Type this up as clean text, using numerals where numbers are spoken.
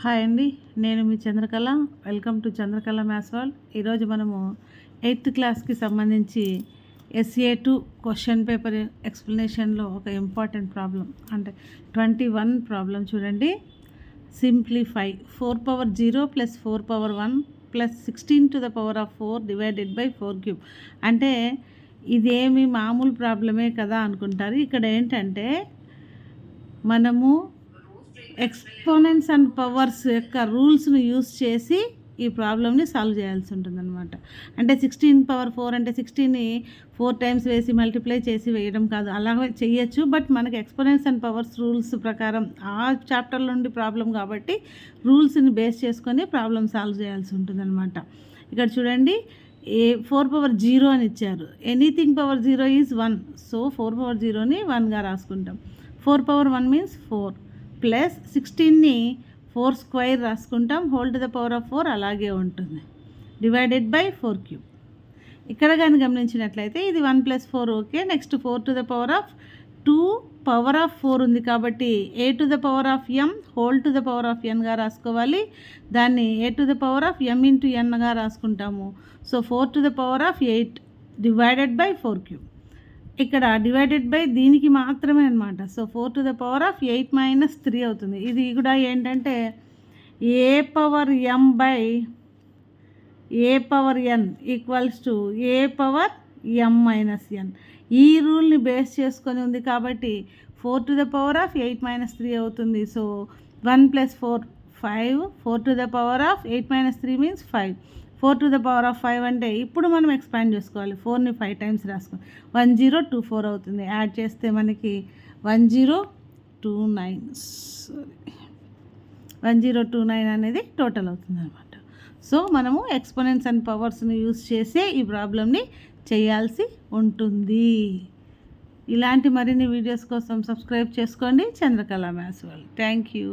Hi అండి, నేను మీ Chandrakala. Welcome to Chandrakala maths world. ఈరోజు మనము 8th క్లాస్కి సంబంధించి SA2 క్వశ్చన్ పేపర్ ఎక్స్ప్లెనేషన్లో ఒక ఇంపార్టెంట్ ప్రాబ్లం అంటే 21 ప్రాబ్లం చూడండి. సింప్లిఫై 4/0 + 4/1 + 16⁴ డివైడెడ్ బై 4³ అంటే ఇదేమి మామూలు ప్రాబ్లమే కదా అనుకుంటారు. ఇక్కడ ఏంటంటే మనము ఎక్స్పోనెంట్స్ అండ్ పవర్స్ యొక్క రూల్స్ని యూస్ చేసి ఈ ప్రాబ్లమ్ని సాల్వ్ చేయాల్సి ఉంటుందన్నమాట. అంటే 16⁴ అంటే 16ని 4 టైమ్స్ వేసి మల్టిప్లై చేసి వేయడం కాదు, అలాగే చేయొచ్చు. బట్ మనకి ఎక్స్పోనెంట్స్ అండ్ పవర్స్ రూల్స్ ప్రకారం ఆ చాప్టర్ నుండి ప్రాబ్లం కాబట్టి రూల్స్ని బేస్ చేసుకొని ప్రాబ్లం సాల్వ్ చేయాల్సి ఉంటుందన్నమాట. ఇక్కడ చూడండి, 4/0 అని ఇచ్చారు. Anything power 0 is 1. సో 4/0ని 1గా రాసుకుంటాం. 4/1 మీన్స్ 4 ప్లస్ 16ని 4² రాసుకుంటాం. ⁴ అలాగే ఉంటుంది. డివైడెడ్ బై 4³ ఇక్కడ కానీ గమనించినట్లయితే ఇది 1 + 4 ఓకే. నెక్స్ట్ 4⁴ పవర్ ఆఫ్ 4 ఉంది కాబట్టి A⁴ రాసుకోవాలి. దాన్ని A⁴m గా రాసుకుంటాము. సో 4⁴ డివైడెడ్ బై 4³ ఇక్కడ డివైడెడ్ బై దీనికి మాత్రమే అనమాట. సో 4⁴ - 3 అవుతుంది. ఇది కూడా ఏంటంటే A⁴m / A⁴n equals to A⁴m - n. ఈ రూల్ని బేస్ చేసుకొని ఉంది కాబట్టి 4⁴ 3 అవుతుంది. సో 1 + 4 5. 4⁴ 3 మీన్స్ 5. 4⁵ అంటే ఇప్పుడు మనం ఎక్స్పాండ్ చేసుకోవాలి. 4ని 5 టైమ్స్ రాసుకోవాలి. 1024 అవుతుంది. యాడ్ చేస్తే మనకి 1029 అనేది టోటల్ అవుతుంది అనమాట. సో మనము ఎక్స్పోనెంట్స్ అండ్ పవర్స్ని యూస్ చేసే ఈ ప్రాబ్లమ్ని చేయాల్సి ఉంటుంది. ఇలాంటి మరిన్ని వీడియోస్ కోసం సబ్స్క్రైబ్ చేసుకోండి Chandrakala maths world. Thank you.